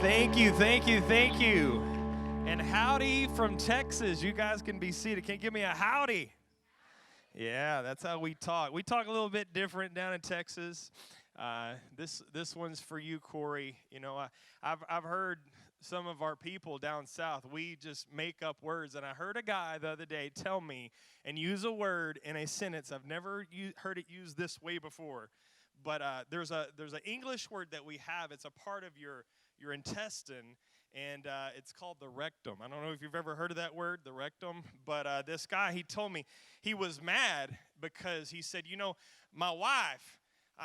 Thank you, thank you, thank you. And howdy from Texas. You guys can be seated. Can you give me a howdy? Yeah, that's how we talk. We talk a little bit different down in Texas. This one's for you, Corey. You know, I've heard some of our people down south, we just make up words. And I heard a guy the other day tell me and use a word in a sentence. I've never heard it used this way before. But there's an English word that we have. It's a part of your intestine, and it's called the rectum. I don't know if you've ever heard of that word, the rectum, but this guy, he told me he was mad because he said, you know, my wife,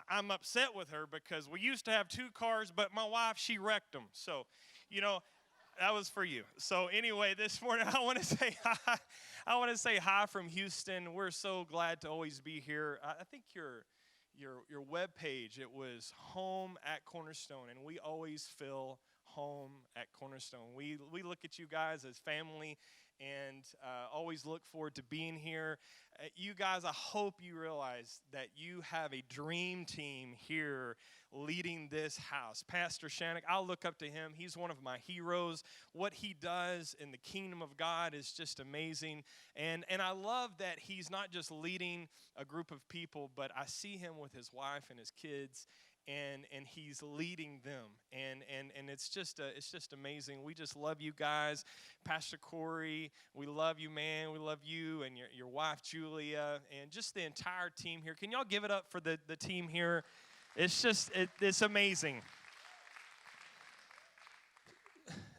I'm upset with her because we used to have two cars, but my wife, she wrecked them. So, you know, that was for you. So anyway, this morning I want to say hi. I want to say hi from Houston. We're so glad to always be here. I think your web page, it was home at Cornerstone, and we always feel home at Cornerstone. We look at you guys as family and always look forward to being here. You guys, I hope you realize that you have a dream team here leading this house. Pastor Shannock, I'll look up to him. He's one of my heroes. What he does in the kingdom of God is just amazing. And I love that he's not just leading a group of people, but I see him with his wife and his kids, and he's leading them, and it's just amazing. We just love you guys. Pastor Corey, we love you, man. We love you and your wife Julia, and just the entire team here. Can y'all give it up for the team here? It's just it's amazing.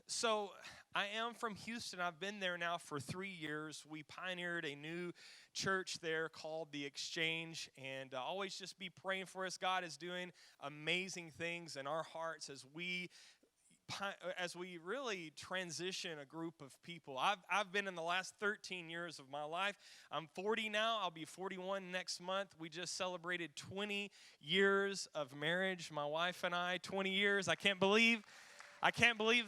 So I am from Houston. I've been there now for 3 years. We pioneered a new church there called The Exchange, and always just be praying for us. God is doing amazing things in our hearts as we really transition a group of people. I've been in the last 13 years of my life. I'm 40 now. I'll be 41 next month. We just celebrated 20 years of marriage, my wife and I. 20 years. I can't believe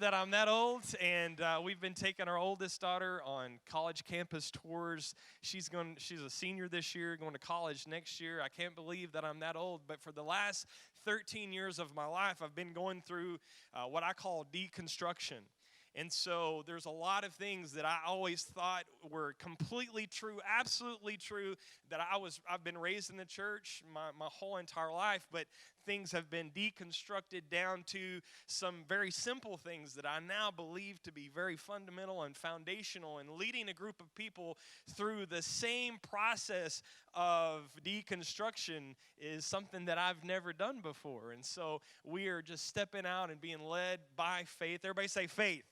that I'm that old, and we've been taking our oldest daughter on college campus tours. She's a senior this year, going to college next year. I can't believe that I'm that old, but for the last 13 years of my life, I've been going through what I call deconstruction. And so there's a lot of things that I always thought were completely true, absolutely true, that I've been raised in the church my whole entire life, but things have been deconstructed down to some very simple things that I now believe to be very fundamental and foundational, and leading a group of people through the same process of deconstruction is something that I've never done before. And so we are just stepping out and being led by faith. Everybody say faith.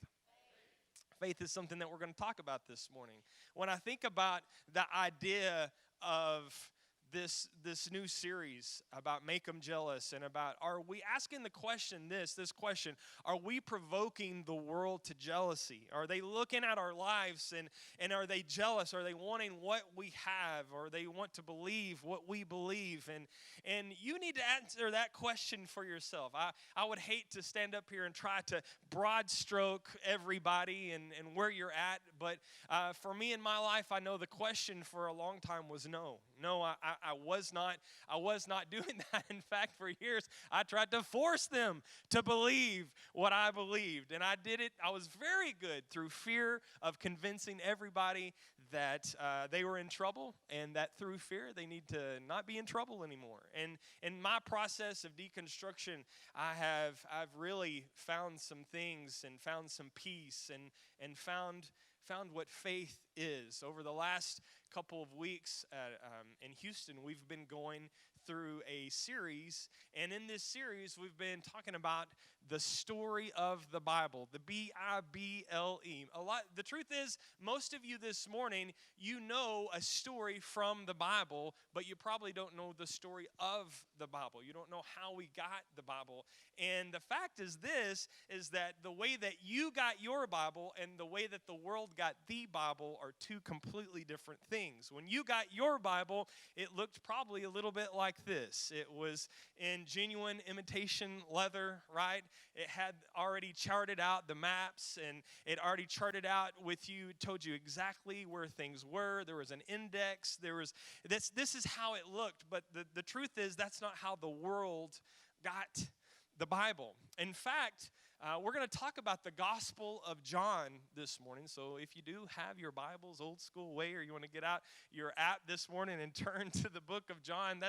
Faith is something that we're going to talk about this morning. When I think about the idea of this new series about Make 'Em Jealous, and about, are we asking the question, this question, are we provoking the world to jealousy? Are they looking at our lives and are they jealous? Are they wanting what we have? Or they want to believe what we believe? And you need to answer that question for yourself. I would hate to stand up here and try to broad stroke everybody and where you're at, but for me in my life, I know the question for a long time was no. No, I was not doing that. In fact, for years, I tried to force them to believe what I believed. And I did it. I was very good through fear of convincing everybody that they were in trouble, and that through fear they need to not be in trouble anymore. And in my process of deconstruction, I've really found some things and found some peace and found what faith is. Over the last couple of weeks in Houston, we've been going through a series, and in this series we've been talking about the story of the Bible, the Bible. The truth is, most of you this morning, you know a story from the Bible, but you probably don't know the story of the Bible. You don't know how we got the Bible. And the fact is that the way that you got your Bible and the way that the world got the Bible are two completely different things. When you got your Bible, it looked probably a little bit like this. It was in genuine imitation leather, right? It had already charted out the maps, and it already charted out with you, told you exactly where things were. There was an index. This is how it looked, but the truth is that's not how the world got the Bible. In fact, We're going to talk about the Gospel of John this morning. So if you do have your Bibles, old school way, or you want to get out your app this morning and turn to the book of John,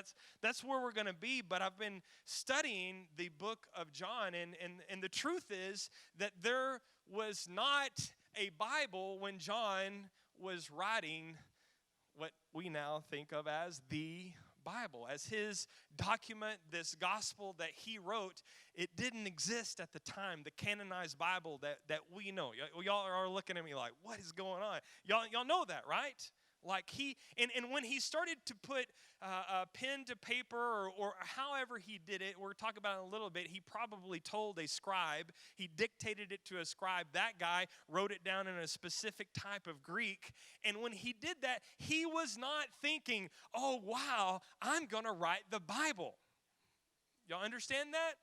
that's where we're going to be. But I've been studying the book of John, and the truth is that there was not a Bible when John was writing what we now think of as the Bible, as his document, this gospel that he wrote. It didn't exist at the time, the canonized Bible that we know. Y'all are looking at me like, what is going on? Y'all know that, right? Like and when he started to put a pen to paper or however he did it, we're talking about it a little bit, he probably told a scribe, he dictated it to a scribe, that guy wrote it down in a specific type of Greek, and when he did that, he was not thinking, oh wow, I'm going to write the Bible. Y'all understand that?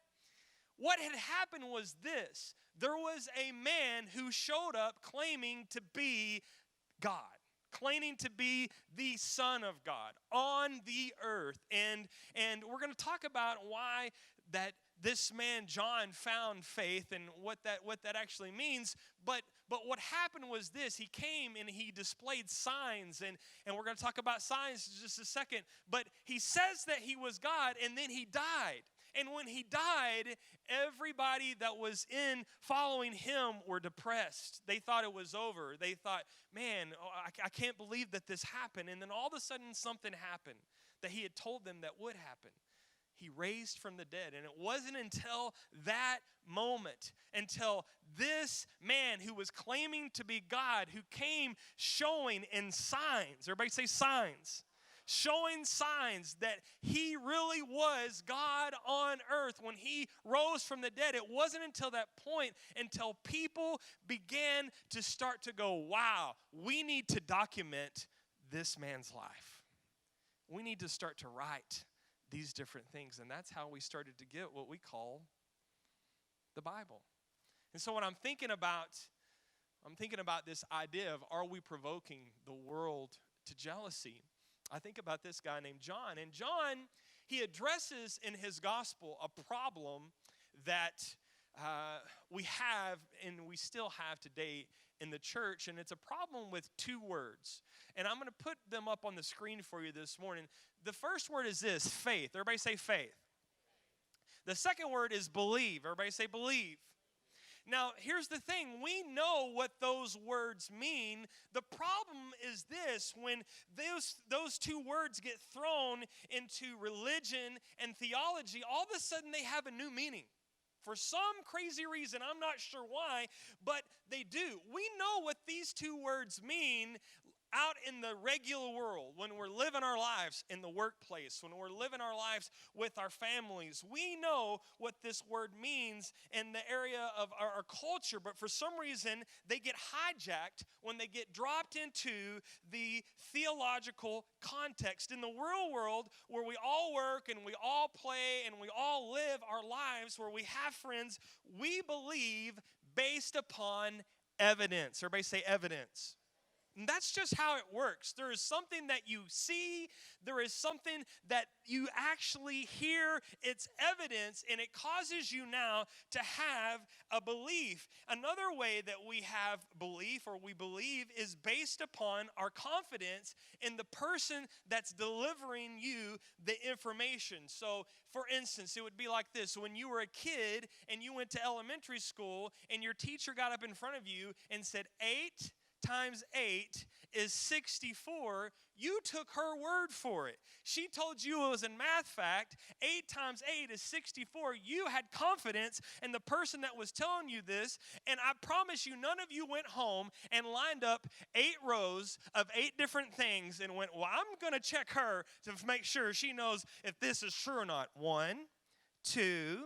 What had happened was this: there was a man who showed up claiming to be God, claiming to be the Son of God on the earth. And we're going to talk about why that this man, John, found faith and what that actually means. But what happened was this: he came and he displayed signs, and we're going to talk about signs in just a second. But he says that he was God, and then he died. And when he died, everybody that was in following him were depressed. They thought it was over. They thought, man, I can't believe that this happened. And then all of a sudden something happened that he had told them that would happen. He raised from the dead. And it wasn't until that moment, until this man who was claiming to be God, who came showing in signs, everybody say signs, showing signs that he really was God on earth when he rose from the dead. It wasn't until that point, until people began to start to go, wow, we need to document this man's life. We need to start to write these different things. And that's how we started to get what we call the Bible. And so when I'm thinking about this idea of, are we provoking the world to jealousy? I think about this guy named John. And John, he addresses in his gospel a problem that we have and we still have today in the church. And it's a problem with two words. And I'm going to put them up on the screen for you this morning. The first word is this: faith. Everybody say faith. The second word is believe. Everybody say believe. Now, here's the thing. We know what those words mean. The problem is this: when those two words get thrown into religion and theology, all of a sudden they have a new meaning. For some crazy reason, I'm not sure why, but they do. We know what these two words mean out in the regular world, when we're living our lives in the workplace, when we're living our lives with our families. We know what this word means in the area of our culture, but for some reason, they get hijacked when they get dropped into the theological context. In the real world, where we all work and we all play and we all live our lives, where we have friends, we believe based upon evidence. Everybody say evidence. And that's just how it works. There is something that you see. There is something that you actually hear. It's evidence, and it causes you now to have a belief. Another way that we have belief, or we believe, is based upon our confidence in the person that's delivering you the information. So, for instance, it would be like this. When you were a kid and you went to elementary school and your teacher got up in front of you and said, 8 times 8 is 64, you took her word for it. She told you it was a math fact. 8 times 8 is 64. You had confidence in the person that was telling you this, and I promise you, none of you went home and lined up 8 rows of 8 different things and went, well, I'm going to check her to make sure she knows if this is true or not. 1, 2,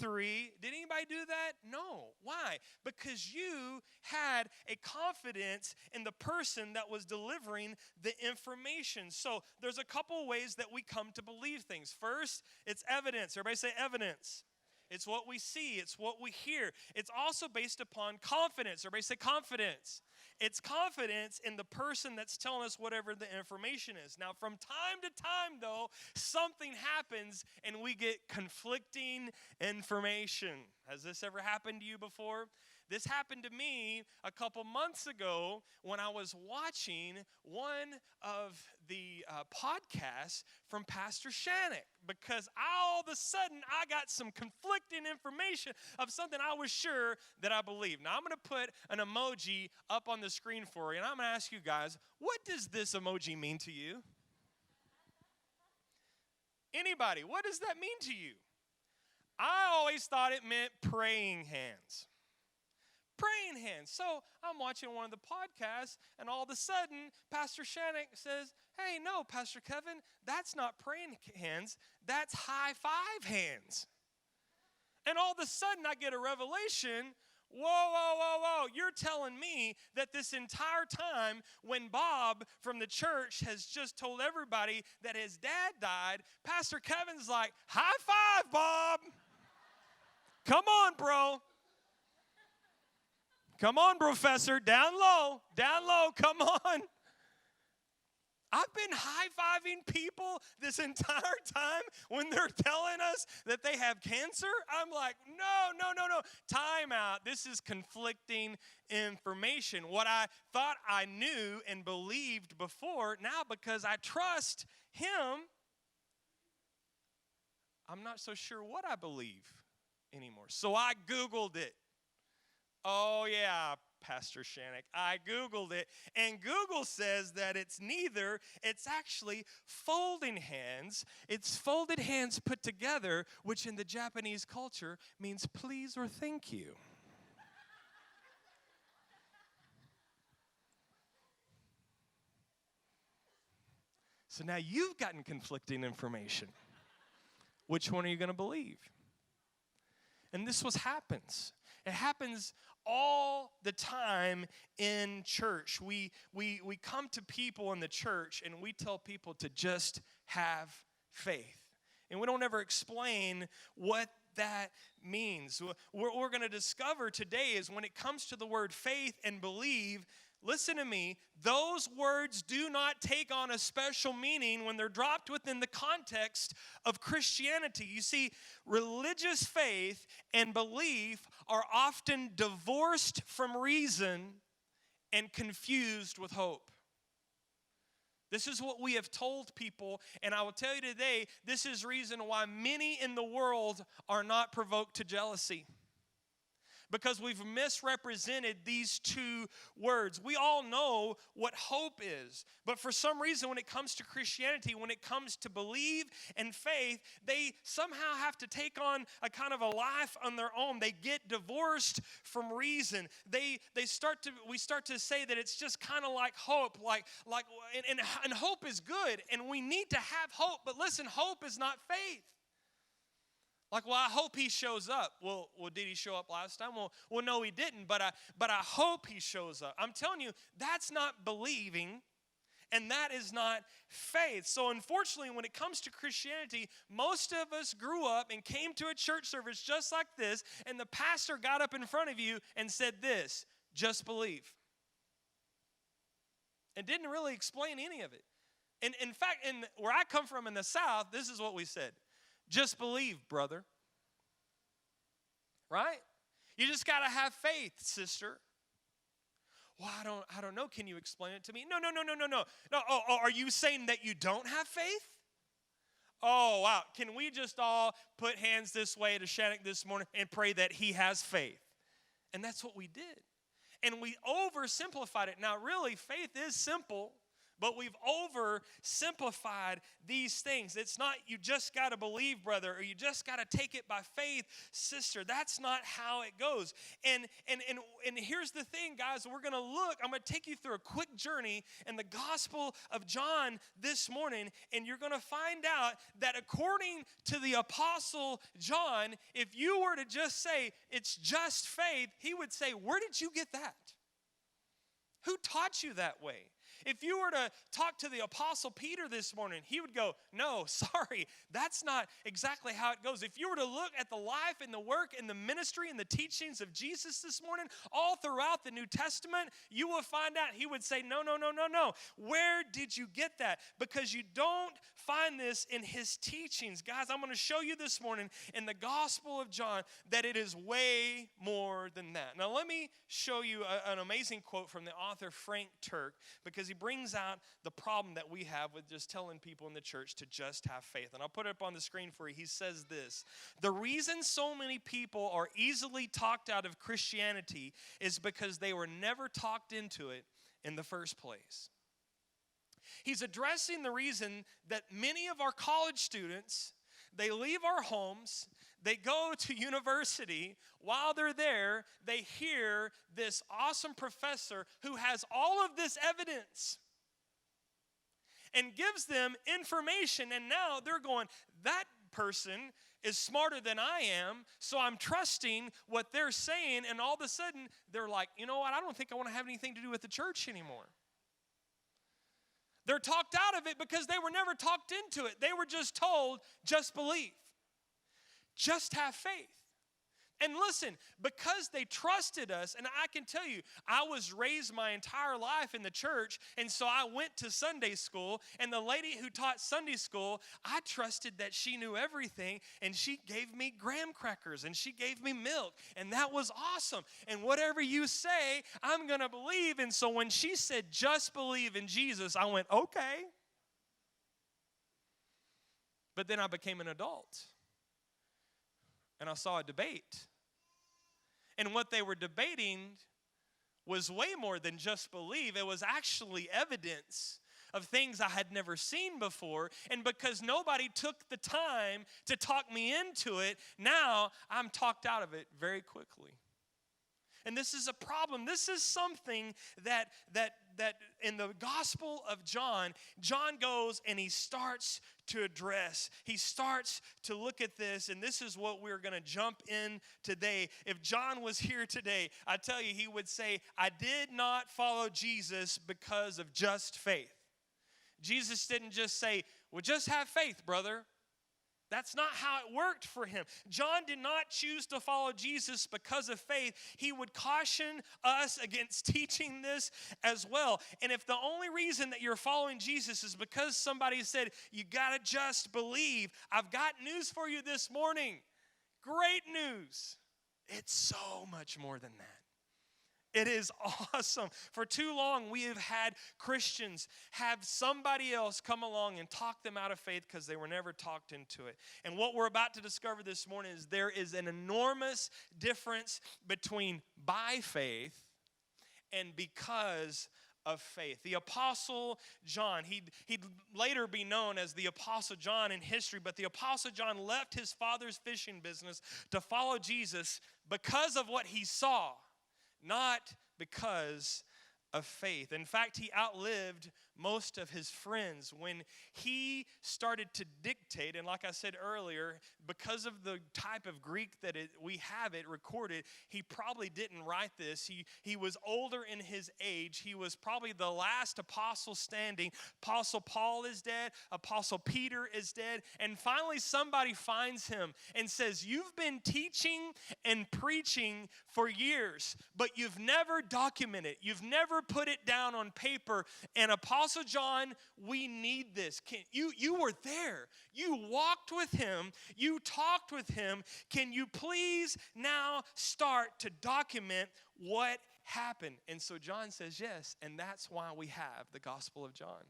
3. Did anybody do that? No. Why? Because you had a confidence in the person that was delivering the information. So there's a couple ways that we come to believe things. First, it's evidence. Everybody say evidence. It's what we see. It's what we hear. It's also based upon confidence. Everybody say confidence. It's confidence in the person that's telling us whatever the information is. Now, from time to time, though, something happens and we get conflicting information. Has this ever happened to you before? This happened to me a couple months ago when I was watching one of the podcasts from Pastor Shannock, because all of a sudden I got some conflicting information of something I was sure that I believed. Now I'm going to put an emoji up on the screen for you, and I'm going to ask you guys, what does this emoji mean to you? Anybody, what does that mean to you? I always thought it meant praying hands. Praying hands. So I'm watching one of the podcasts, and all of a sudden, Pastor Shannock says, hey, no, Pastor Kevin, that's not praying hands. That's high five hands. And all of a sudden, I get a revelation. Whoa. You're telling me that this entire time when Bob from the church has just told everybody that his dad died, Pastor Kevin's like, high five, Bob. Come on, bro. Come on, professor, down low, come on. I've been high-fiving people this entire time when they're telling us that they have cancer. I'm like, no, time out. This is conflicting information. What I thought I knew and believed before, now because I trust him, I'm not so sure what I believe anymore. So I Googled it. Oh, yeah, Pastor Shannock. I Googled it, and Google says that it's neither. It's actually folding hands. It's folded hands put together, which in the Japanese culture means please or thank you. So now you've gotten conflicting information. Which one are you going to believe? And this what happens. It happens all the time in church. We come to people in the church and we tell people to just have faith. And we don't ever explain what that means. What we're going to discover today is when it comes to the word faith and believe, listen to me, those words do not take on a special meaning when they're dropped within the context of Christianity. You see, religious faith and belief are often divorced from reason and confused with hope. This is what we have told people, and I will tell you today, this is reason why many in the world are not provoked to jealousy. Because we've misrepresented these two words. We all know what hope is. But for some reason, when it comes to Christianity, when it comes to believe and faith, they somehow have to take on a kind of a life on their own. They get divorced from reason. We start to say that it's just kind of like hope. And hope is good, and we need to have hope. But listen, hope is not faith. Like, well, I hope he shows up. Well, did he show up last time? Well, no, he didn't, but I hope he shows up. I'm telling you, that's not believing, and that is not faith. So unfortunately, when it comes to Christianity, most of us grew up and came to a church service just like this, and the pastor got up in front of you and said this, just believe. And didn't really explain any of it. And in fact, where I come from in the South, this is what we said. Just believe, brother. Right? You just got to have faith, sister. Well, I don't know. Can you explain it to me? No. Oh, are you saying that you don't have faith? Oh, wow. Can we just all put hands this way to Shannock this morning and pray that he has faith? And that's what we did. And we oversimplified it. Now, really, faith is simple. But we've oversimplified these things. It's not you just got to believe, brother, or you just got to take it by faith, sister. That's not how it goes. And here's the thing, guys. We're going to look. I'm going to take you through a quick journey in the Gospel of John this morning, and you're going to find out that according to the Apostle John, if you were to just say it's just faith, he would say, where did you get that? Who taught you that way? If you were to talk to the Apostle Peter this morning, he would go, no, sorry, that's not exactly how it goes. If you were to look at the life and the work and the ministry and the teachings of Jesus this morning, all throughout the New Testament, you will find out he would say, no. Where did you get that? Because you don't find this in his teachings. Guys, I'm going to show you this morning in the Gospel of John that it is way more than that. Now, let me show you an amazing quote from the author Frank Turk, because he brings out the problem that we have with just telling people in the church to just have faith. And I'll put it up on the screen for you. He says this: the reason so many people are easily talked out of Christianity is because they were never talked into it in the first place. He's addressing the reason that many of our college students, they leave our homes, they go to university. While they're there, they hear this awesome professor who has all of this evidence and gives them information, and now they're going, that person is smarter than I am, so I'm trusting what they're saying, and all of a sudden, they're like, you know what, I don't think I want to have anything to do with the church anymore. They're talked out of it because they were never talked into it. They were just told, just believe. Just have faith. And listen, because they trusted us, and I can tell you, I was raised my entire life in the church, and so I went to Sunday school, and the lady who taught Sunday school, I trusted that she knew everything, and she gave me graham crackers, and she gave me milk, and that was awesome. And whatever you say, I'm going to believe. And so when she said, just believe in Jesus, I went, okay. But then I became an adult. And I saw a debate. And what they were debating was way more than just believe. It was actually evidence of things I had never seen before. And because nobody took the time to talk me into it, now I'm talked out of it very quickly. And this is a problem. This is something that in the Gospel of John goes and he starts to address. He starts to look at this, and this is what we're going to jump in today. If John was here today, I tell you, he would say, I did not follow Jesus because of just faith. Jesus didn't just say, well, just have faith, brother. That's not how it worked for him. John did not choose to follow Jesus because of faith. He would caution us against teaching this as well. And if the only reason that you're following Jesus is because somebody said, you got to just believe, I've got news for you this morning. Great news. It's so much more than that. It is awesome. For too long, we have had Christians have somebody else come along and talk them out of faith because they were never talked into it. And what we're about to discover this morning is there is an enormous difference between by faith and because of faith. The Apostle John, he'd later be known as the Apostle John in history, but the Apostle John left his father's fishing business to follow Jesus because of what he saw, not because of faith. In fact, he outlived most of his friends when he started to dictate. And like I said earlier, because of the type of Greek that we have it recorded, he probably didn't write this. He was older in his age. He was probably the last apostle standing. Apostle Paul is dead. Apostle Peter is dead. And finally somebody finds him and says, you've been teaching and preaching for years, but you've never documented. You've never put it down on paper. And Apostle John, we need this. You were there. You walked with him. You talked with him. Can you please now start to document what happened? And so John says yes, and that's why we have the Gospel of John.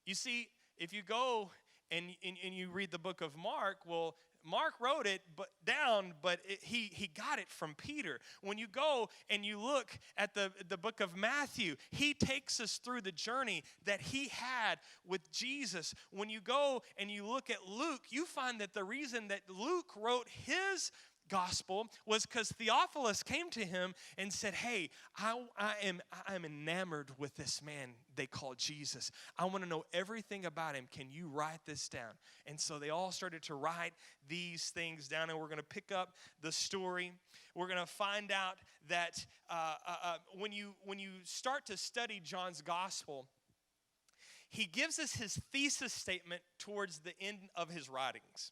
You see, if you go and you read the book of Mark, well, Mark wrote it down, but he got it from Peter. When you go and you look at the book of Matthew, he takes us through the journey that he had with Jesus. When you go and you look at Luke, you find that the reason that Luke wrote his gospel was because Theophilus came to him and said, hey, I am enamored with this man they call Jesus. I want to know everything about him. Can you write this down? And so they all started to write these things down, and we're going to pick up the story. We're going to find out that when you start to study John's gospel, he gives us his thesis statement towards the end of his writings.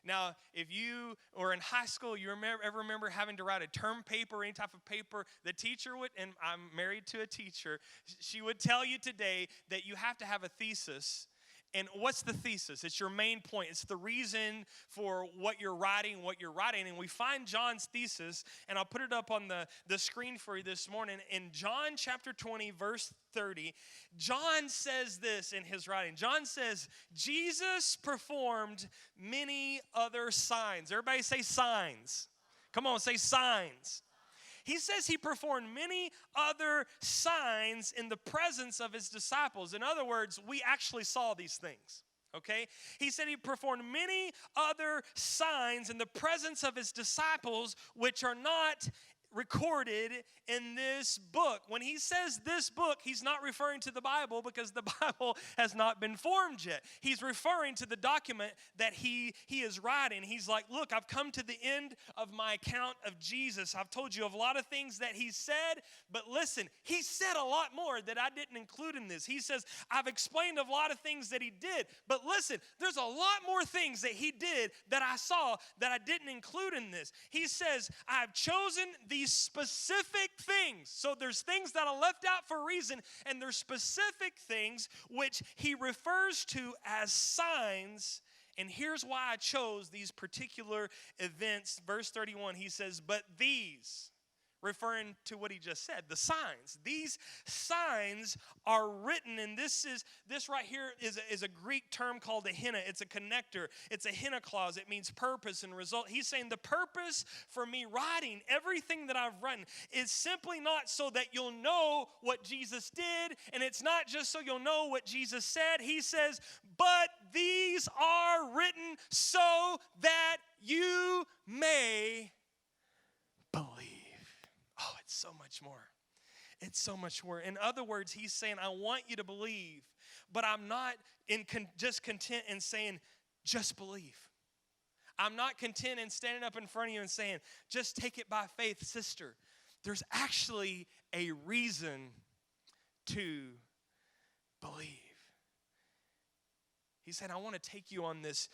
Now, if you were in high school, you ever remember having to write a term paper, any type of paper, the teacher would, and I'm married to a teacher, she would tell you today that you have to have a thesis. And what's the thesis? It's your main point. It's the reason for what you're writing. And we find John's thesis, and I'll put it up on the screen for you this morning. In John chapter 20, verse 30, John says this in his writing. John says, Jesus performed many other signs. Everybody say signs. Come on, say signs. He says he performed many other signs in the presence of his disciples. In other words, we actually saw these things, okay? He said he performed many other signs in the presence of his disciples, which are not recorded in this book. When he says this book, he's not referring to the Bible because the Bible has not been formed yet. He's referring to the document that he is writing. He's like, look, I've come to the end of my account of Jesus. I've told you of a lot of things that he said, but listen, he said a lot more that I didn't include in this. He says, I've explained a lot of things that he did, but listen, there's a lot more things that he did that I saw that I didn't include in this. He says, I've chosen these specific things. So there's things that are left out for a reason, and there's specific things which he refers to as signs. And here's why I chose these particular events. Verse 31, he says, but these, referring to what he just said, the signs. These signs are written, and this right here is a Greek term called a hina. It's a connector. It's a hina clause. It means purpose and result. He's saying the purpose for me writing everything that I've written is simply not so that you'll know what Jesus did, and it's not just so you'll know what Jesus said. He says, but these are written so that you may believe. Oh, it's so much more. It's so much more. In other words, he's saying, I want you to believe, but I'm not just content in saying, just believe. I'm not content in standing up in front of you and saying, just take it by faith, sister. There's actually a reason to believe. He said, I want to take you on this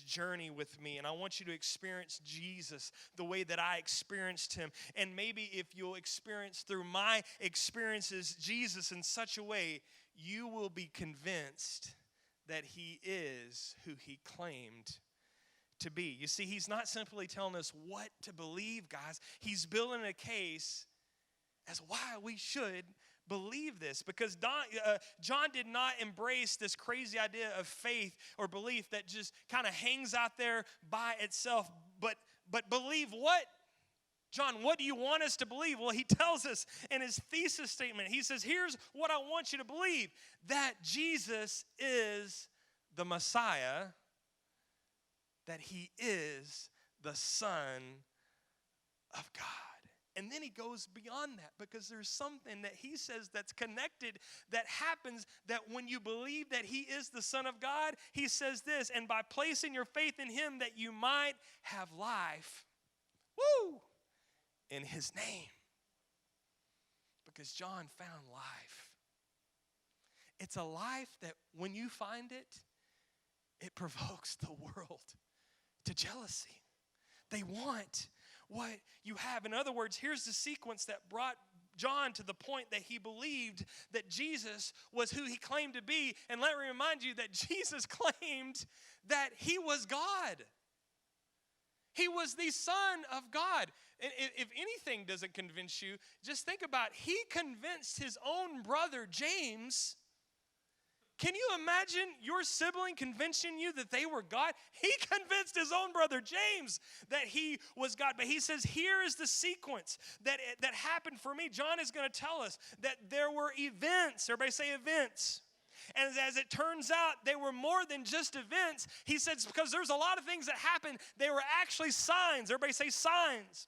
journey with me, and I want you to experience Jesus the way that I experienced him. And maybe if you'll experience through my experiences Jesus in such a way, you will be convinced that he is who he claimed to be. You see, he's not simply telling us what to believe, guys. He's building a case as why we should believe this, because John did not embrace this crazy idea of faith or belief that just kind of hangs out there by itself. But believe what? John, what do you want us to believe? Well, he tells us in his thesis statement, he says, here's what I want you to believe, that Jesus is the Messiah, that he is the Son of God. And then he goes beyond that, because there's something that he says that's connected, that happens, that when you believe that he is the Son of God, he says this, and by placing your faith in him that you might have life, in his name. Because John found life. It's a life that when you find it, it provokes the world to jealousy. They want what you have. In other words, here's the sequence that brought John to the point that he believed that Jesus was who he claimed to be. And let me remind you that Jesus claimed that he was God. He was the Son of God. And if anything doesn't convince you, just think about, he convinced his own brother James. Can you imagine your sibling convincing you that they were God? He convinced his own brother James that he was God. But he says, here is the sequence that happened for me. John is going to tell us that there were events. Everybody say events. And as it turns out, they were more than just events. He said, because there's a lot of things that happened, they were actually signs. Everybody say signs.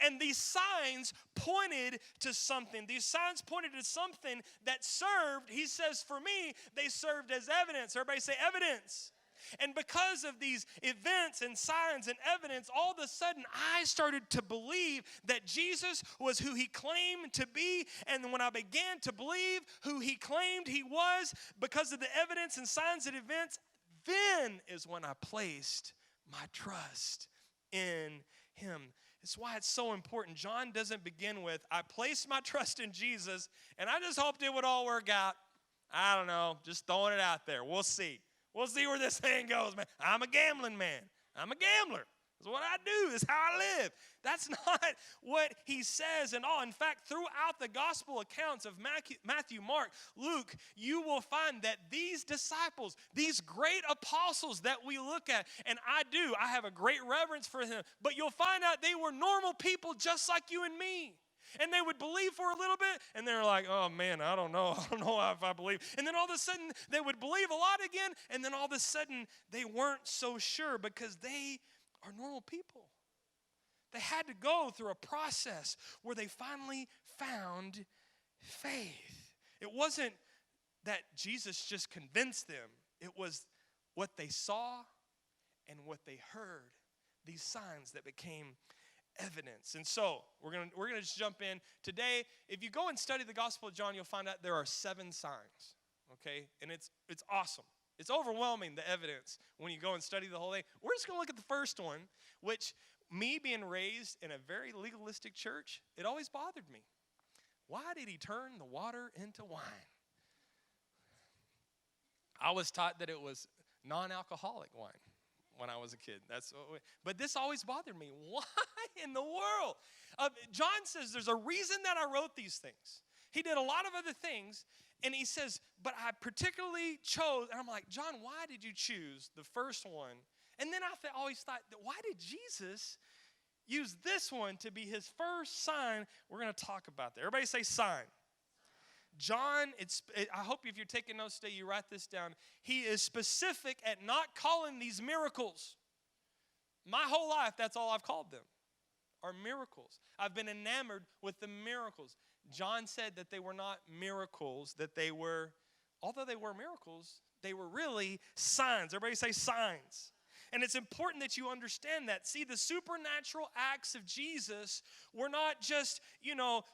And these signs pointed to something. These signs pointed to something that served, he says, for me, they served as evidence. Everybody say evidence. And because of these events and signs and evidence, all of a sudden I started to believe that Jesus was who he claimed to be. And when I began to believe who he claimed he was, because of the evidence and signs and events, then is when I placed my trust in him. It's why it's so important. John doesn't begin with, I placed my trust in Jesus, and I just hoped it would all work out. I don't know, just throwing it out there. We'll see. We'll see where this thing goes, man. I'm a gambling man. I'm a gambler. That's what I do. That's how I live. That's not what he says at all. In fact, throughout the gospel accounts of Matthew, Mark, Luke, you will find that these disciples, these great apostles that we look at, and I have a great reverence for them, but you'll find out they were normal people just like you and me. And they would believe for a little bit, and they're like, oh, man, I don't know. I don't know if I believe. And then all of a sudden, they would believe a lot again, and then all of a sudden, they weren't so sure because they are normal people. They had to go through a process where they finally found faith. It wasn't that Jesus just convinced them. It was what they saw and what they heard, these signs that became evidence. And so we're gonna just jump in today. If you go and study the Gospel of John, you'll find out there are 7 signs. Okay, and it's awesome. It's overwhelming, the evidence, when you go and study the whole thing. We're just gonna look at the first one, which me being raised in a very legalistic church, it always bothered me. Why did he turn the water into wine? I was taught that it was non-alcoholic wine when I was a kid. But this always bothered me. Why in the world? John says there's a reason that I wrote these things. He did a lot of other things, and he says, but I particularly chose, and I'm like, John, why did you choose the first one? And then I always thought, why did Jesus use this one to be his first sign? We're going to talk about that. Everybody say sign. John, I hope if you're taking notes today, you write this down. He is specific at not calling these miracles. My whole life, that's all I've called them, are miracles. I've been enamored with the miracles. John said that they were not miracles, that they were, although they were miracles, they were really signs. Everybody say signs. And it's important that you understand that. See, the supernatural acts of Jesus were not just,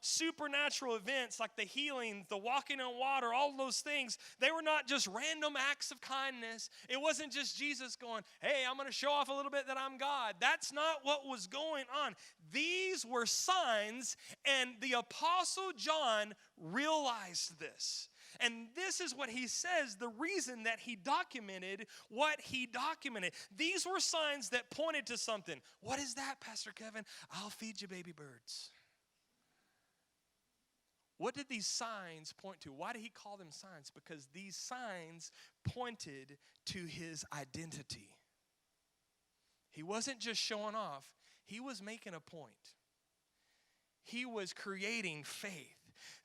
supernatural events like the healing, the walking on water, all those things. They were not just random acts of kindness. It wasn't just Jesus going, hey, I'm going to show off a little bit that I'm God. That's not what was going on. These were signs, and the Apostle John realized this. And this is what he says, the reason that he documented what he documented. These were signs that pointed to something. What is that, Pastor Kevin? I'll feed you baby birds. What did these signs point to? Why did he call them signs? Because these signs pointed to his identity. He wasn't just showing off. He was making a point. He was creating faith.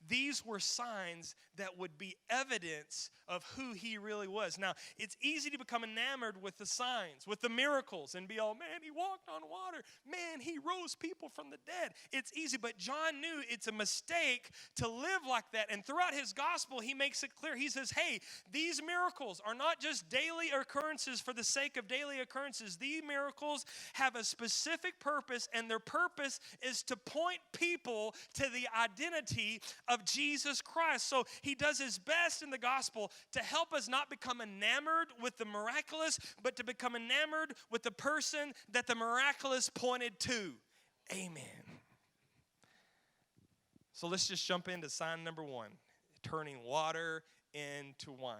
These were signs that would be evidence of who he really was. Now, it's easy to become enamored with the signs, with the miracles, and be all, man, he walked on water. Man, he rose people from the dead. It's easy, but John knew it's a mistake to live like that. And throughout his gospel, he makes it clear. He says, hey, these miracles are not just daily occurrences for the sake of daily occurrences. These miracles have a specific purpose, and their purpose is to point people to the identity of Jesus Christ. So he does his best in the gospel to help us not become enamored with the miraculous, but to become enamored with the person that the miraculous pointed to. Amen. So let's just jump into sign number 1, turning water into wine.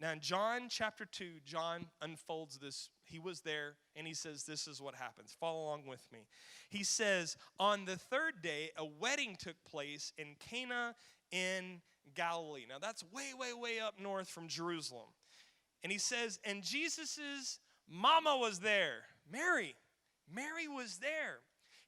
Now in John chapter 2, John unfolds this. He was there, and he says this is what happens. Follow along with me. He says, on the 3rd day, a wedding took place in Cana in Galilee. Now that's way, way, way up north from Jerusalem. And he says, and Jesus' mama was there. Mary was there.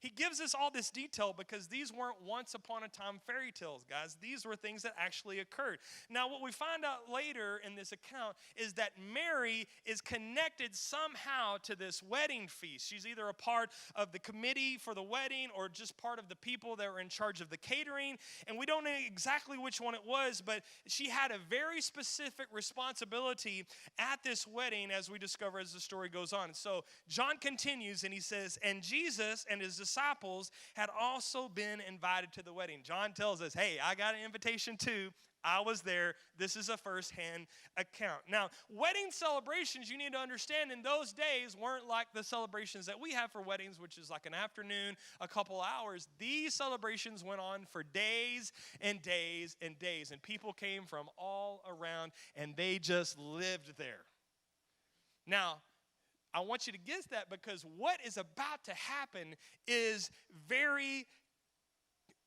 He gives us all this detail because these weren't once upon a time fairy tales, guys. These were things that actually occurred. Now, what we find out later in this account is that Mary is connected somehow to this wedding feast. She's either a part of the committee for the wedding or just part of the people that were in charge of the catering. And we don't know exactly which one it was, but she had a very specific responsibility at this wedding, as we discover as the story goes on. So John continues and he says, and Jesus and his disciples had also been invited to the wedding. John tells us, hey, I got an invitation too. I was there. This is a firsthand account. Now, wedding celebrations, you need to understand, in those days weren't like the celebrations that we have for weddings, which is like an afternoon, a couple hours. These celebrations went on for days and days and days, and people came from all around, and they just lived there. Now, I want you to get that because what is about to happen is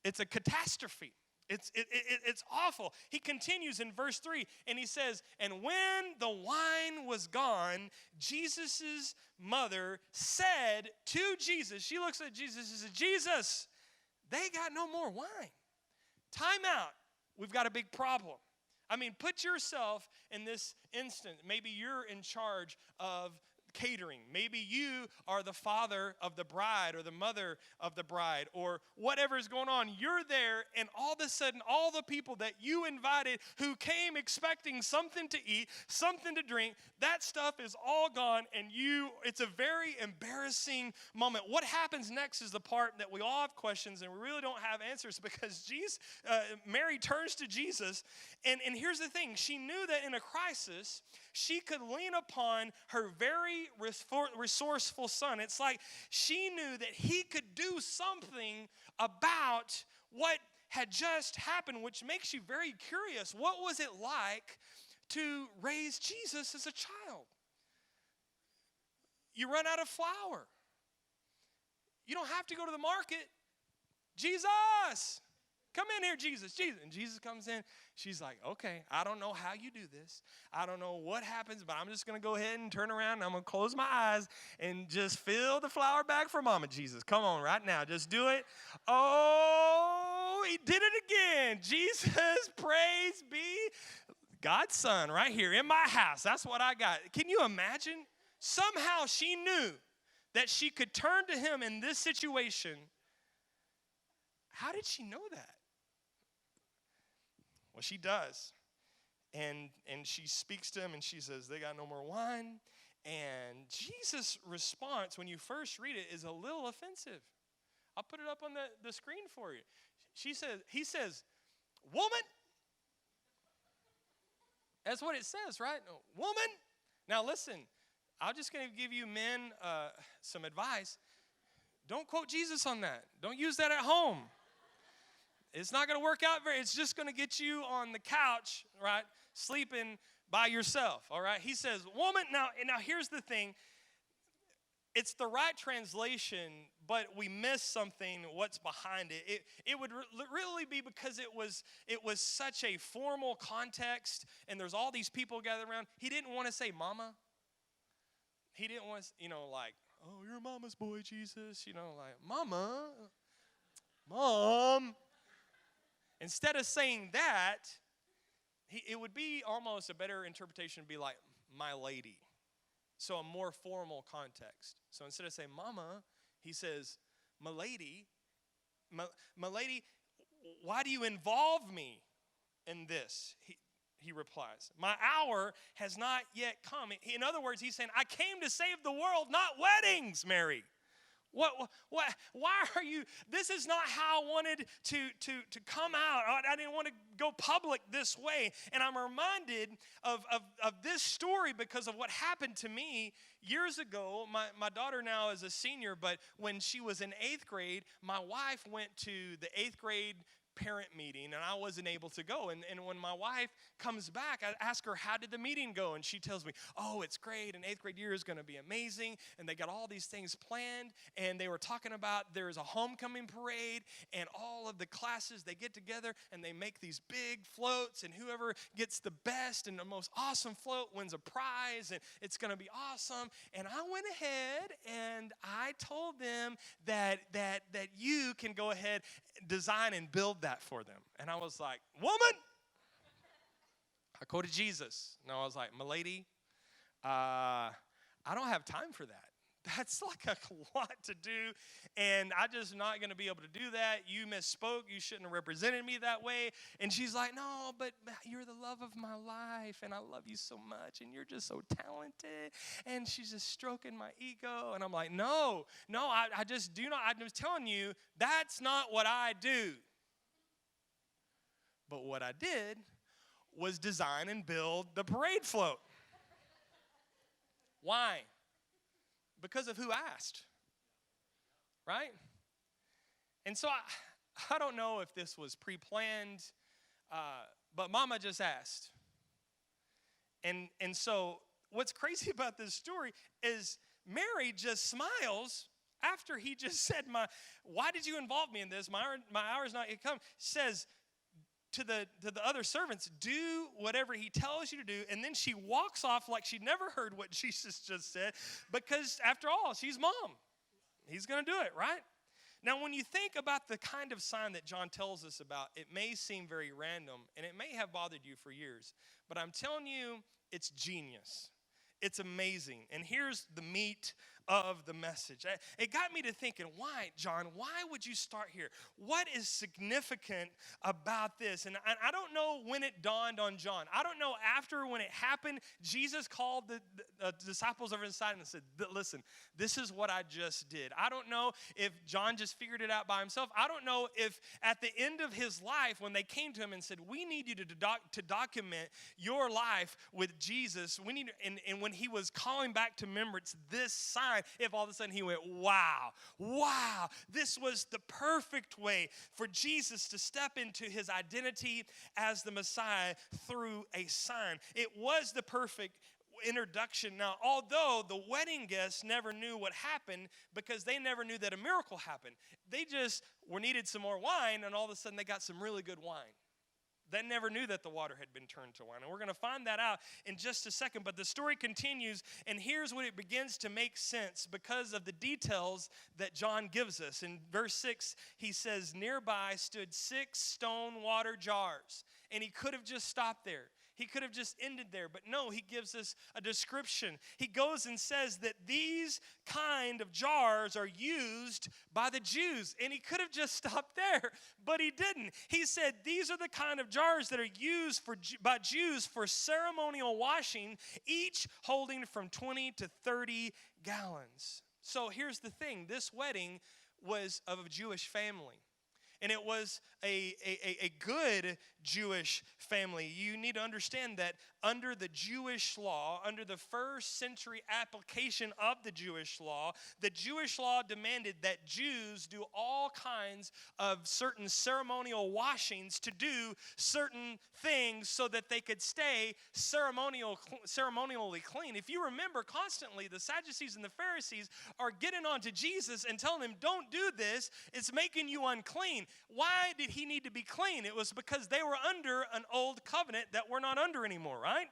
it's a catastrophe. It's awful. He continues in verse 3, and he says, and when the wine was gone, Jesus' mother said to Jesus, she looks at Jesus and says, Jesus, they got no more wine. Time out. We've got a big problem. I mean, put yourself in this instant. Maybe you're in charge of catering. Maybe you are the father of the bride or the mother of the bride or whatever is going on. You're there, and all of a sudden, all the people that you invited who came expecting something to eat, something to drink, that stuff is all gone, and it's a very embarrassing moment. What happens next is the part that we all have questions, and we really don't have answers because Mary turns to Jesus, and here's the thing. She knew that in a crisis, she could lean upon her very resourceful son. It's like she knew that he could do something about what had just happened, which makes you very curious. What was it like to raise Jesus as a child? You run out of flour. You don't have to go to the market. Jesus! Come in here, Jesus. Jesus. And Jesus comes in. She's like, okay, I don't know how you do this. I don't know what happens, but I'm just going to go ahead and turn around. And I'm going to close my eyes and just fill the flour bag for Mama Jesus. Come on, right now. Just do it. Oh, he did it again. Jesus, praise be God's son right here in my house. That's what I got. Can you imagine? Somehow she knew that she could turn to him in this situation. How did she know that? Well, she does. And she speaks to him and she says, they got no more wine. And Jesus' response, when you first read it, is a little offensive. I'll put it up on the screen for you. He says, woman. That's what it says, right? Woman. Now listen, I'm just going to give you men some advice. Don't quote Jesus on that. Don't use that at home. It's not going to work out it's just going to get you on the couch, right, sleeping by yourself, all right? He says, woman, now here's the thing. It's the right translation, but we miss something, what's behind it. It would really be because it was such a formal context, and there's all these people gathered around. He didn't want to say mama. He didn't want to, like, oh, you're mama's boy, Jesus. Like, mama, mom. Instead of saying that, it would be almost a better interpretation to be like, my lady. So a more formal context. So instead of saying mama, he says, my lady, my lady, why do you involve me in this? He replies, my hour has not yet come. In other words, he's saying, I came to save the world, not weddings, Mary. What? Why are you? This is not how I wanted to come out. I didn't want to go public this way. And I'm reminded of this story because of what happened to me years ago. My daughter now is a senior, but when she was in 8th grade, my wife went to the 8th grade parent meeting, and I wasn't able to go. And when my wife comes back, I ask her, how did the meeting go? And she tells me, oh, it's great, and 8th grade year is going to be amazing, and they got all these things planned, and they were talking about there's a homecoming parade, and all of the classes, they get together, and they make these big floats, and whoever gets the best and the most awesome float wins a prize, and it's going to be awesome. And I went ahead, and I told them that you can go ahead, design and build that for them. And I was like, woman, I quoted Jesus. And I was like, my lady, I don't have time for that. That's like a lot to do, and I'm just not going to be able to do that. You misspoke. You shouldn't have represented me that way. And she's like, no, but you're the love of my life, and I love you so much, and you're just so talented. And she's just stroking my ego. And I'm like, no, I just do not. I'm just telling you, that's not what I do. But what I did was design and build the parade float. Why? Because of who asked, right? And so I don't know if this was pre-planned, but Mama just asked. And so what's crazy about this story is Mary just smiles after he just said, why did you involve me in this? My hour is not yet come. Says to the other servants, do whatever he tells you to do. And then she walks off like she never heard what Jesus just said, because after all, she's mom. He's going to do it, right? Now, when you think about the kind of sign that John tells us about, it may seem very random, and it may have bothered you for years. But I'm telling you, it's genius. It's amazing. And here's the meat of the message. It got me to thinking, why, John? Why would you start here? What is significant about this? And I don't know when it dawned on John. I don't know after when it happened, Jesus called the disciples over inside and said, listen, this is what I just did. I don't know if John just figured it out by himself. I don't know if at the end of his life, when they came to him and said, we need you to document your life with Jesus, we need, and when he was calling back to remembrance this sign, if all of a sudden he went, wow, this was the perfect way for Jesus to step into his identity as the Messiah through a sign. It was the perfect introduction. Now, although the wedding guests never knew what happened because they never knew that a miracle happened, they just needed some more wine, and all of a sudden they got some really good wine. They never knew that the water had been turned to wine. And we're going to find that out in just a second. But the story continues, and here's what it begins to make sense because of the details that John gives us. In verse 6, he says, nearby stood 6 stone water jars. And he could have just stopped there. He could have just ended there, but no, he gives us a description. He goes and says that these kind of jars are used by the Jews, and he could have just stopped there, but he didn't. He said these are the kind of jars that are used by Jews for ceremonial washing, each holding from 20 to 30 gallons. So here's the thing. This wedding was of a Jewish family. And it was a good Jewish family. You need to understand that under the Jewish law, under the first century application of the Jewish law demanded that Jews do all kinds of certain ceremonial washings to do certain things so that they could stay ceremonially clean. If you remember, constantly the Sadducees and the Pharisees are getting on to Jesus and telling him, don't do this, it's making you unclean. Why did he need to be clean? It was because they were under an old covenant that we're not under anymore, right?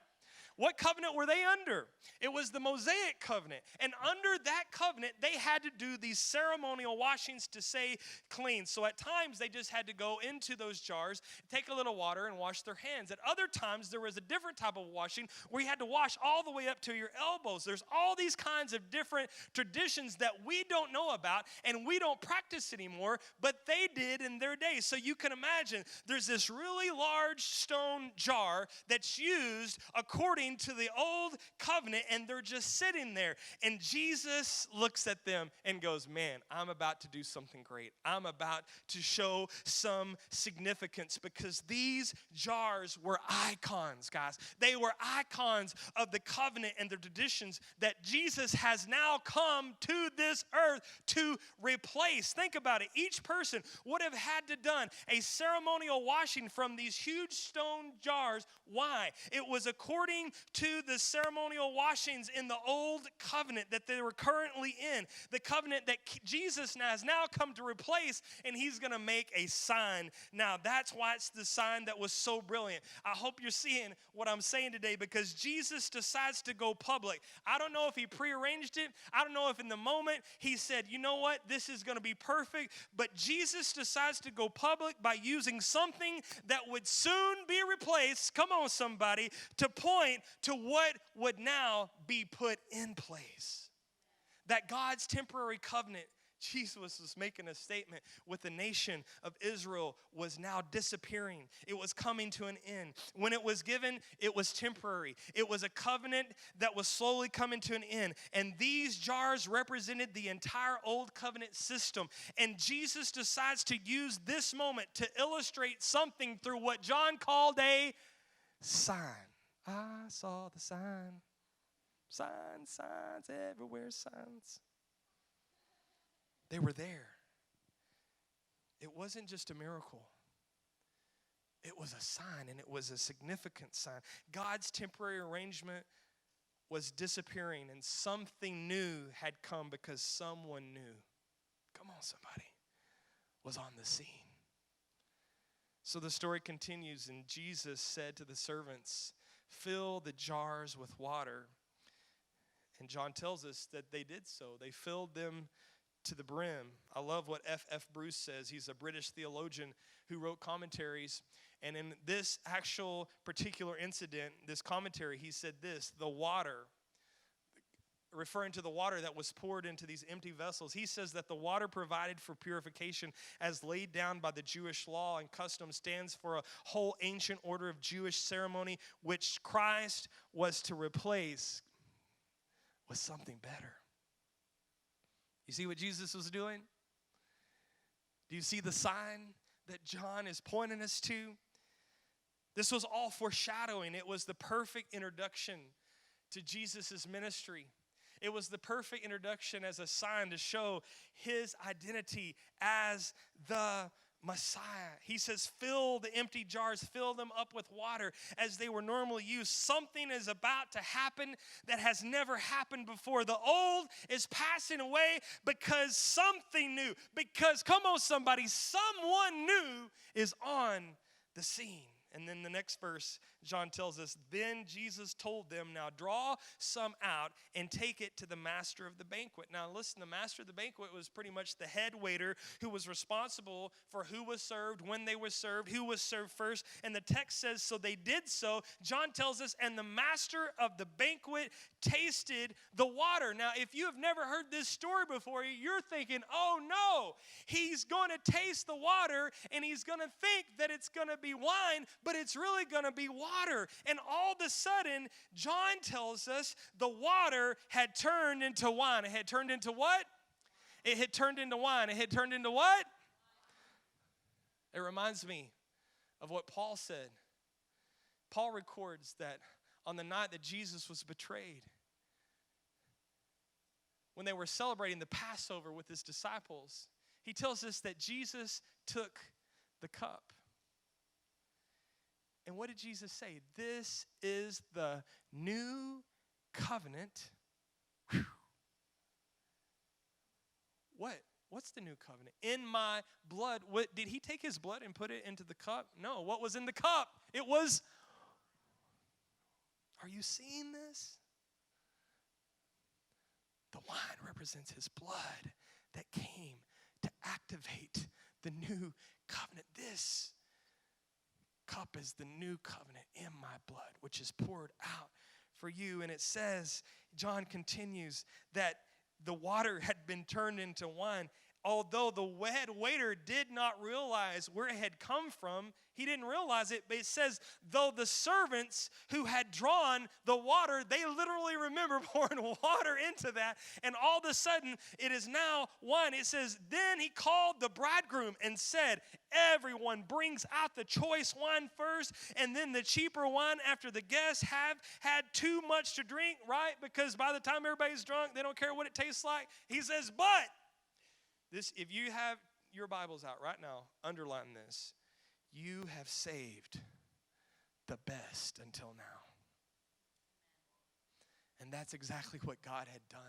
What covenant were they under? It was the Mosaic covenant. And under that covenant, they had to do these ceremonial washings to stay clean. So at times, they just had to go into those jars, take a little water, and wash their hands. At other times, there was a different type of washing where you had to wash all the way up to your elbows. There's all these kinds of different traditions that we don't know about and we don't practice anymore, but they did in their day. So you can imagine there's this really large stone jar that's used according referring to the old covenant, and they're just sitting there. And Jesus looks at them and goes, man, I'm about to do something great. I'm about to show some significance, because these jars were icons, guys. They were icons of the covenant and the traditions that Jesus has now come to this earth to replace. Think about it. Each person would have had to done a ceremonial washing from these huge stone jars. Why? It was according to the ceremonial washings in the old covenant that they were currently in, the covenant that Jesus has now come to replace, and he's going to make a sign. Now, that's why it's the sign that was so brilliant. I hope you're seeing what I'm saying today, because Jesus decides to go public. I don't know if he prearranged it. I don't know if in the moment he said, you know what, this is going to be perfect. But Jesus decides to go public by using something that would soon be replaced, come on somebody, to point to what would now be put in place. That God's temporary covenant, Jesus was making a statement with the nation of Israel, was now disappearing. It was coming to an end. When it was given, it was temporary. It was a covenant that was slowly coming to an end. And these jars represented the entire old covenant system. And Jesus decides to use this moment to illustrate something through what John called a sign. I saw the sign. Signs everywhere, signs. They were there. It wasn't just a miracle. It was a sign, and it was a significant sign. God's temporary arrangement was disappearing, and something new had come because someone new, come on somebody, was on the scene. So the story continues, and Jesus said to the servants, fill the jars with water. And John tells us that they did so. They filled them to the brim. I love what F.F. Bruce says. He's a British theologian who wrote commentaries. And in this actual particular incident, this commentary, he said this: the water, referring to the water that was poured into these empty vessels, he says that the water provided for purification as laid down by the Jewish law and custom stands for a whole ancient order of Jewish ceremony which Christ was to replace with something better. You see what Jesus was doing? Do you see the sign that John is pointing us to? This was all foreshadowing. It was the perfect introduction to Jesus' ministry. It was the perfect introduction as a sign to show his identity as the Messiah. He says, fill the empty jars, fill them up with water as they were normally used. Something is about to happen that has never happened before. The old is passing away because something new, because, come on somebody, someone new is on the scene. And then the next verse, John tells us, then Jesus told them, now draw some out and take it to the master of the banquet. Now listen, the master of the banquet was pretty much the head waiter who was responsible for who was served, when they were served, who was served first. And the text says, so they did so. John tells us, and the master of the banquet tasted the water. Now, if you have never heard this story before, you're thinking, oh no, he's going to taste the water and he's going to think that it's going to be wine, but it's really going to be water. And all of a sudden, John tells us the water had turned into wine. It had turned into what? It had turned into wine. It had turned into what? It reminds me of what Paul said. Paul records that on the night that Jesus was betrayed, when they were celebrating the Passover with his disciples, he tells us that Jesus took the cup. And what did Jesus say? This is the new covenant. Whew. What? What's the new covenant? In my blood. What, did he take his blood and put it into the cup? No. What was in the cup? It was. Are you seeing this? The wine represents his blood that came to activate the new covenant. This cup is the new covenant in my blood, which is poured out for you. And it says, John continues, that the water had been turned into wine. although the head waiter did not realize where it had come from, he didn't realize it, but it says, though the servants who had drawn the water, they literally remember pouring water into that, and all of a sudden, it is now wine. It says, then he called the bridegroom and said, everyone brings out the choice wine first, and then the cheaper wine after the guests have had too much to drink, right? Because by the time everybody's drunk, they don't care what it tastes like. He says, but this, if you have your Bibles out right now, underline this. You have saved the best until now. And that's exactly what God had done.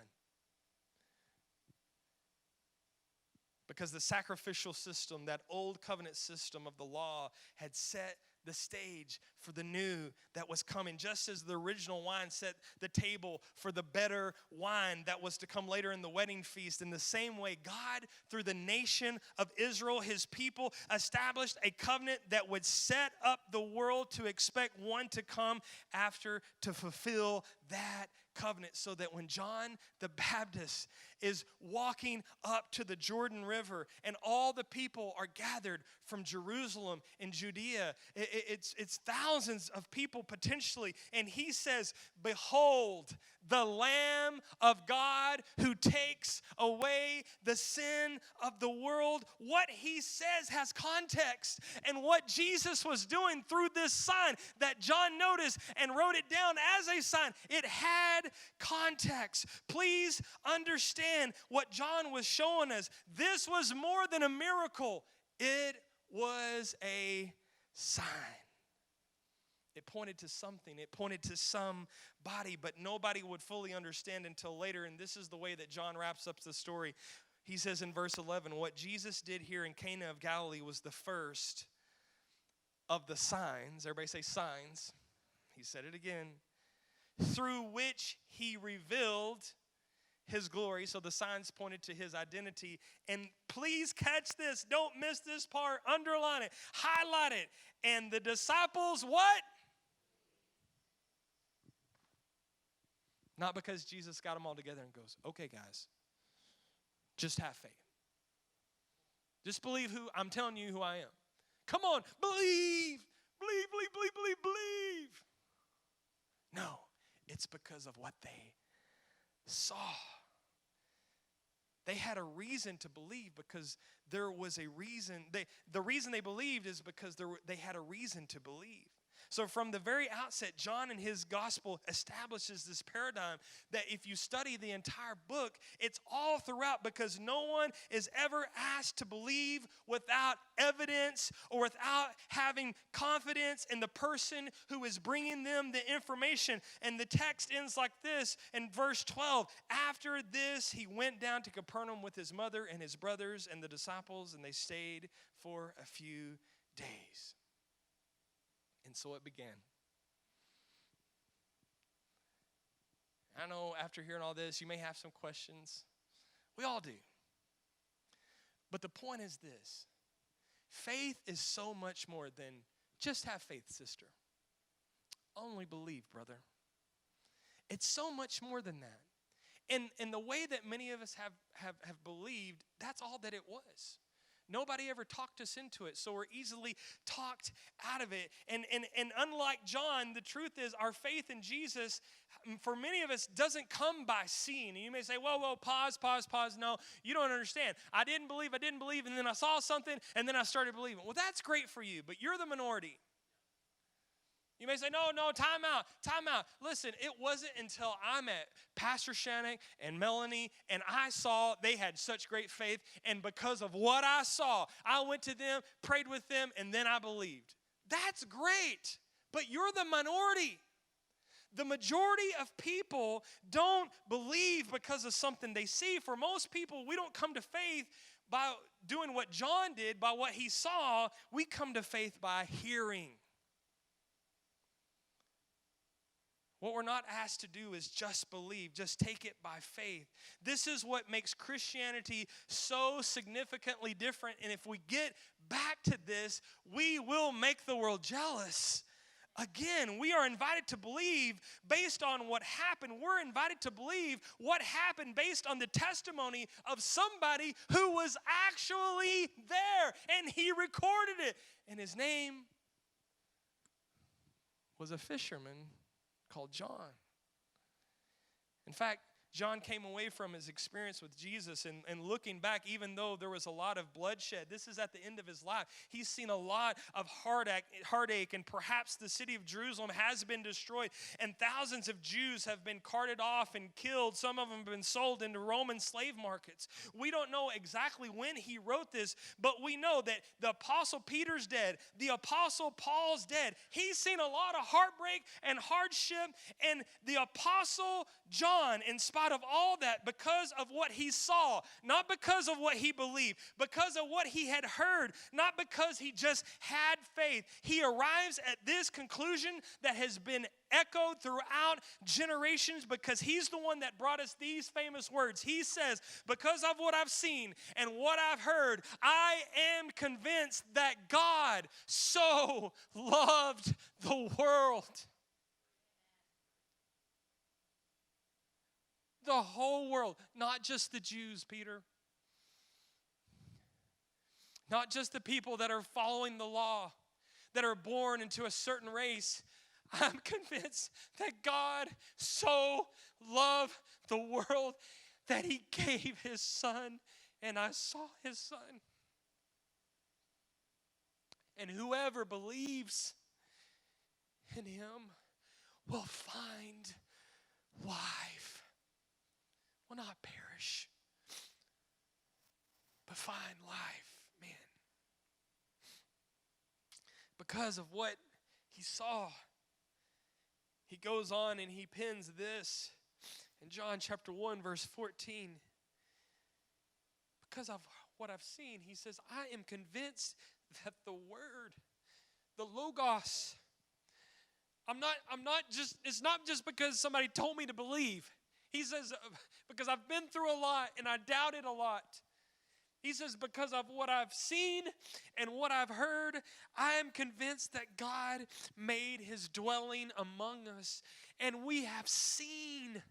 Because the sacrificial system, that old covenant system of the law, had set the stage for the new that was coming. Just as the original wine set the table for the better wine that was to come later in the wedding feast, in the same way, God, through the nation of Israel, his people, established a covenant that would set up the world to expect one to come after to fulfill that covenant, so that when John the Baptist is walking up to the Jordan River and all the people are gathered from Jerusalem and Judea, it's thousands of people potentially, and he says, behold, the Lamb of God who takes away the sin of the world. What he says has context, and what Jesus was doing through this sign that John noticed and wrote it down as a sign, it had context. Please understand what John was showing us. This was more than a miracle. It was a sign. It pointed to something. It pointed to somebody, but nobody would fully understand until later. And this is the way that John wraps up the story. He says in verse 11, what Jesus did here in Cana of Galilee was the first of the signs. Everybody say signs. He said it again. Through which he revealed his glory. So the signs pointed to his identity. And please catch this. Don't miss this part. Underline it. Highlight it. And the disciples, what? Not because Jesus got them all together and goes, okay, guys, just have faith. Just believe who, I'm telling you who I am. Come on, believe. Believe, believe, believe, believe, believe. No, it's because of what they saw. They had a reason to believe because there was a reason. The reason they believed is because they had a reason to believe. So from the very outset, John in his gospel establishes this paradigm that if you study the entire book, it's all throughout, because no one is ever asked to believe without evidence or without having confidence in the person who is bringing them the information. And the text ends like this in verse 12. After this, he went down to Capernaum with his mother and his brothers and the disciples, and they stayed for a few days. And so it began. I know after hearing all this, you may have some questions. We all do. But the point is this. Faith is so much more than just have faith, sister. Only believe, brother. It's so much more than that. And the way that many of us have believed, that's all that it was. Nobody ever talked us into it, so we're easily talked out of it. And unlike John, the truth is our faith in Jesus, for many of us, doesn't come by seeing. And you may say, whoa, pause. No, you don't understand. I didn't believe, and then I saw something, and then I started believing. Well, that's great for you, but you're the minority. You may say, no, time out. Listen, it wasn't until I met Pastor Shannock and Melanie, and I saw they had such great faith, and because of what I saw, I went to them, prayed with them, and then I believed. That's great, but you're the minority. The majority of people don't believe because of something they see. For most people, we don't come to faith by doing what John did, by what he saw. We come to faith by hearing. What we're not asked to do is just believe, just take it by faith. This is what makes Christianity so significantly different. And if we get back to this, we will make the world jealous Again, we are invited to believe based on what happened. We're invited to believe what happened based on the testimony of somebody who was actually there, and he recorded it. And his name was a fisherman called John. In fact, John came away from his experience with Jesus, and looking back, even though there was a lot of bloodshed, this is at the end of his life. He's seen a lot of heartache, and perhaps the city of Jerusalem has been destroyed, and thousands of Jews have been carted off and killed. Some of them have been sold into Roman slave markets. We don't know exactly when he wrote this, but we know that the Apostle Peter's dead. The Apostle Paul's dead. He's seen a lot of heartbreak and hardship, and the Apostle John, in spite of all that, because of what he saw, not because of what he believed, because of what he had heard, not because he just had faith, he arrives at this conclusion that has been echoed throughout generations, because he's the one that brought us these famous words. He says, because of what I've seen and what I've heard, I am convinced that God so loved the world. The whole world, not just the Jews, Peter. Not just the people that are following the law, that are born into a certain race. I'm convinced that God so loved the world that he gave his son, and I saw his son. And whoever believes in him will find life. Will not perish, but find life, man. Because of what he saw, he goes on and he pens this in John chapter 1, verse 14. Because of what I've seen, he says, I am convinced that the word, the Logos, it's not just because somebody told me to believe. He says, because I've been through a lot and I doubted a lot. He says, because of what I've seen and what I've heard, I am convinced that God made his dwelling among us, and we have seen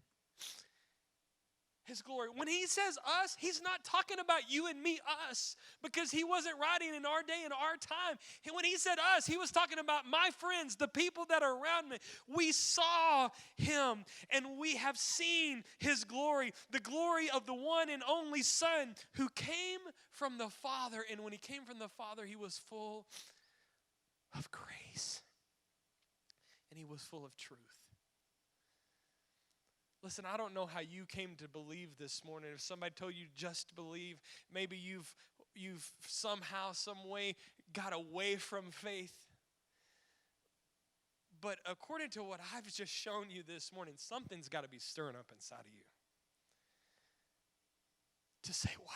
his glory. When he says us, he's not talking about you and me, us, because he wasn't writing in our day and our time. When he said us, he was talking about my friends, the people that are around me. We saw him, and we have seen his glory, the glory of the one and only Son who came from the Father. And when he came from the Father, he was full of grace, and he was full of truth. Listen, I don't know how you came to believe this morning. If somebody told you just to believe, maybe you've somehow, some way got away from faith. But according to what I've just shown you this morning, something's got to be stirring up inside of you. To say, wow,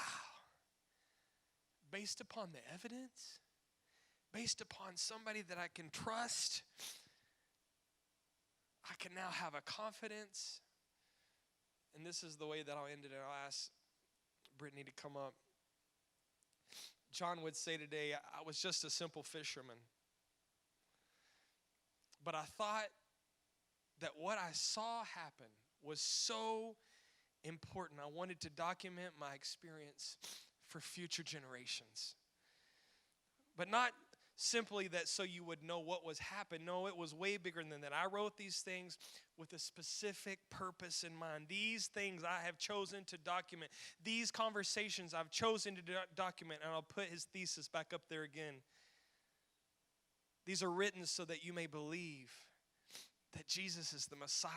based upon the evidence, based upon somebody that I can trust, I can now have a confidence. And this is the way that I'll end it. I'll ask Brittany to come up. John would say today, I was just a simple fisherman. But I thought that what I saw happen was so important. I wanted to document my experience for future generations. But not simply that so you would know what was happening. No, it was way bigger than that. I wrote these things with a specific purpose in mind. These things I have chosen to document. These conversations I've chosen to document, and I'll put his thesis back up there again. These are written so that you may believe that Jesus is the Messiah.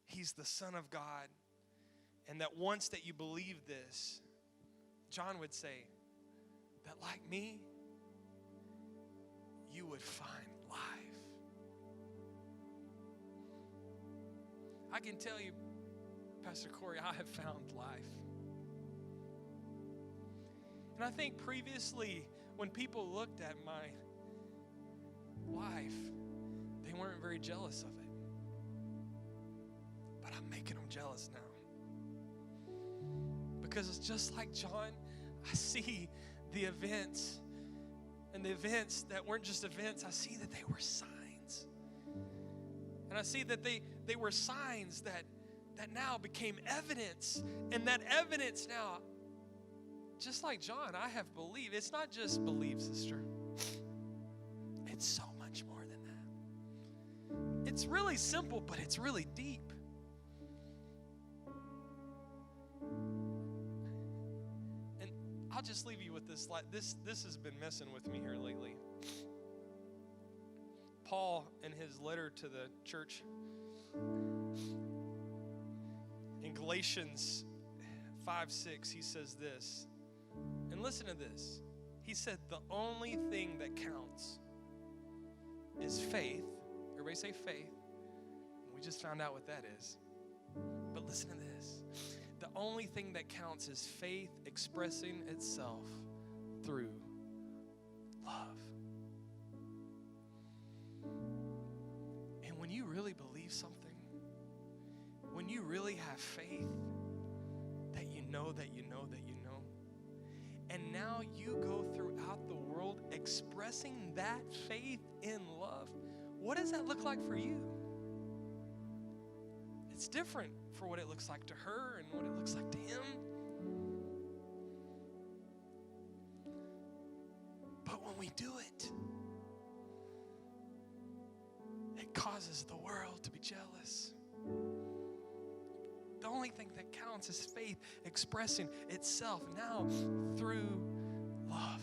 He's the Son of God. And that once that you believe this, John would say that like me, you would find life. I can tell you, Pastor Corey, I have found life. And I think previously, when people looked at my life, they weren't very jealous of it. But I'm making them jealous now. Because it's just like John, I see the events. And the events that weren't just events, I see that they were signs. And I see that they were signs that now became evidence. And that evidence now, just like John, I have believed. It's not just believe, sister. It's so much more than that. It's really simple, but it's really deep. And I'll just leave you with this. This has been messing with me here lately. Paul, in his letter to the church in Galatians 5:6, he says this. And listen to this. He said, the only thing that counts is faith. Everybody say faith. We just found out what that is. But listen to this. The only thing that counts is faith expressing itself through love. And when you really believe something, when you really have faith that you know that you know that you know, and now you go throughout the world expressing that faith in love, what does that look like for you? It's different for what it looks like to her and what it looks like to him. But when we do it, it causes the world to be jealous. The only thing that counts is faith expressing itself now through love.